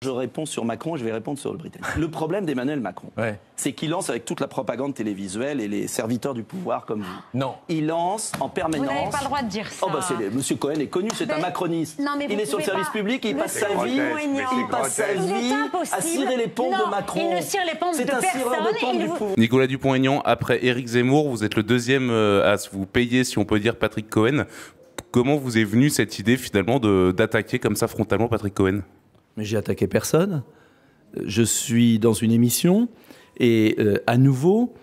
Je réponds sur Macron, je vais répondre sur le Britannique. Le problème d'Emmanuel Macron, c'est qu'il lance avec toute la propagande télévisuelle et les serviteurs du pouvoir comme vous. Non. Il lance en permanence... Vous n'avez pas le droit de dire ça. Oh bah Monsieur Cohen est connu, c'est un macroniste. Non, il est sur le service public et il passe sa vie, à cirer les pompes de Macron. Il ne cire les pompes de personne. Nicolas Dupont-Aignan, après Éric Zemmour, vous êtes le deuxième à vous payer, si on peut dire, Patrick Cohen. Comment vous est venue cette idée finalement d'attaquer comme ça frontalement Patrick Cohen ? Mais j'ai attaqué personne. Je suis dans une émission et à nouveau,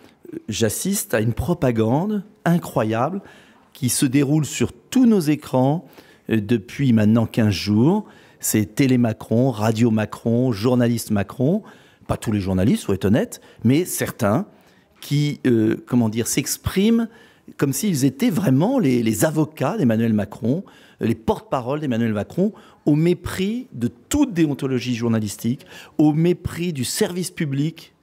j'assiste à une propagande incroyable qui se déroule sur tous nos écrans depuis maintenant 15 jours. C'est Télé Macron, Radio Macron, journaliste Macron. Pas tous les journalistes, faut être honnête, mais certains qui, s'expriment comme s'ils étaient vraiment les avocats d'Emmanuel Macron, les porte-parole d'Emmanuel Macron, au mépris de toute déontologie journalistique, au mépris du service public,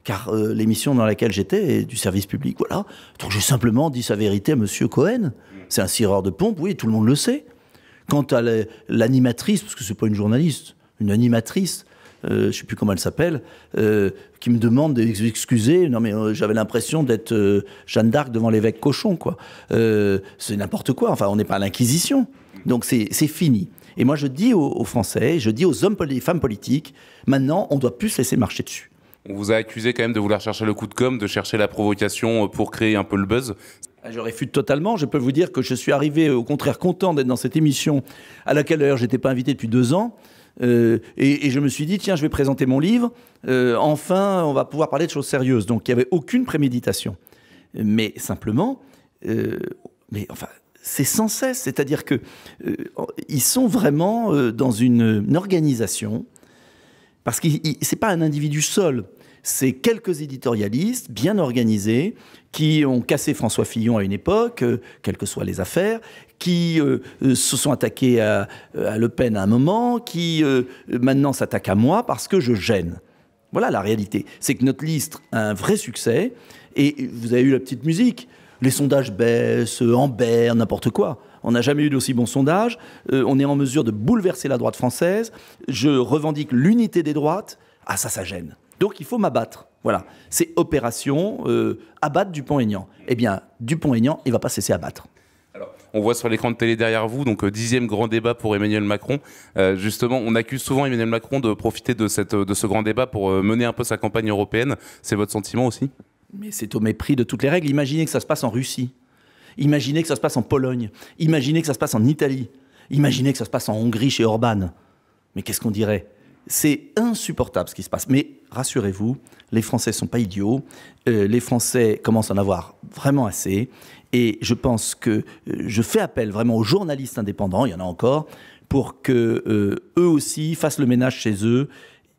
car l'émission dans laquelle j'étais est du service public. Voilà. Donc j'ai simplement dit sa vérité à Monsieur Cohen. C'est un cireur de pompe, oui, tout le monde le sait. Quant à l'animatrice, parce que c'est pas une journaliste, une animatrice, je ne sais plus comment elle s'appelle, qui me demande d'excuser. Non mais j'avais l'impression d'être Jeanne d'Arc devant l'évêque Cochon, quoi. C'est n'importe quoi. Enfin, on n'est pas à l'Inquisition. Donc c'est fini. Et moi je dis aux Français, je dis aux hommes et femmes politiques, maintenant on doit plus se laisser marcher dessus. On vous a accusé quand même de vouloir chercher le coup de com', de chercher la provocation pour créer un peu le buzz. Je réfute totalement. Je peux vous dire que je suis arrivé au contraire content d'être dans cette émission à laquelle d'ailleurs je n'étais pas invité depuis 2 ans. Et je me suis dit, tiens, je vais présenter mon livre. Enfin, on va pouvoir parler de choses sérieuses. Donc, il n'y avait aucune préméditation. Mais simplement, c'est sans cesse. C'est-à-dire que ils sont vraiment dans une organisation. Parce que c'est pas un individu seul. C'est quelques éditorialistes bien organisés qui ont cassé François Fillon à une époque, quelles que soient les affaires, qui se sont attaqués à Le Pen à un moment, qui maintenant s'attaquent à moi parce que je gêne. Voilà la réalité. C'est que notre liste a un vrai succès et vous avez eu la petite musique. Les sondages baissent, en berne, n'importe quoi. On n'a jamais eu d'aussi bons sondages. On est en mesure de bouleverser la droite française. Je revendique l'unité des droites. Ah, ça gêne. Donc il faut m'abattre. Voilà. C'est opération abattre Dupont-Aignan. Eh bien, Dupont-Aignan, il ne va pas cesser à battre. Alors, on voit sur l'écran de télé derrière vous, donc 10e grand débat pour Emmanuel Macron. Justement, on accuse souvent Emmanuel Macron de profiter de ce grand débat pour mener un peu sa campagne européenne. C'est votre sentiment aussi ? Mais c'est au mépris de toutes les règles. Imaginez que ça se passe en Russie. Imaginez que ça se passe en Pologne. Imaginez que ça se passe en Italie. Imaginez que ça se passe en Hongrie chez Orban. Mais qu'est-ce qu'on dirait ? C'est insupportable ce qui se passe. Mais rassurez-vous, les Français ne sont pas idiots. Les Français commencent à en avoir vraiment assez. Et je pense que je fais appel vraiment aux journalistes indépendants, il y en a encore, pour qu'eux aussi fassent le ménage chez eux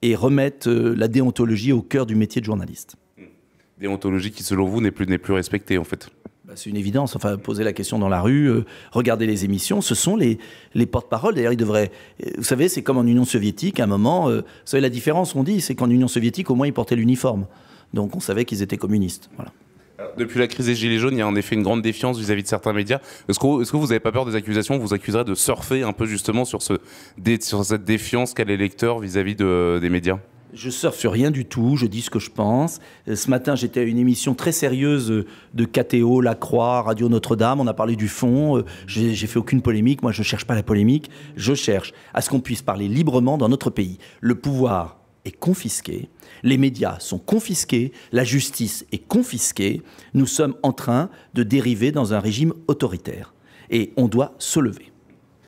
et remettent la déontologie au cœur du métier de journaliste. Déontologie qui, selon vous, n'est plus respectée, en fait. C'est une évidence. Enfin, poser la question dans la rue, regarder les émissions, ce sont les porte-paroles. D'ailleurs, ils devraient... Vous savez, c'est comme en Union soviétique, à un moment... vous savez, la différence, on dit, c'est qu'en Union soviétique, au moins, ils portaient l'uniforme. Donc, on savait qu'ils étaient communistes. Voilà. Alors, depuis la crise des Gilets jaunes, il y a en effet une grande défiance vis-à-vis de certains médias. Est-ce que vous n'avez pas peur des accusations ? Vous accuserez de surfer un peu, justement, sur cette défiance qu'a les lecteurs vis-à-vis des médias ? Je surfe sur rien du tout, je dis ce que je pense. Ce matin, j'étais à une émission très sérieuse de KTO, La Croix, Radio Notre-Dame. On a parlé du fond. J'ai fait aucune polémique. Moi, je ne cherche pas la polémique. Je cherche à ce qu'on puisse parler librement dans notre pays. Le pouvoir est confisqué. Les médias sont confisqués. La justice est confisquée. Nous sommes en train de dériver dans un régime autoritaire. Et on doit se lever.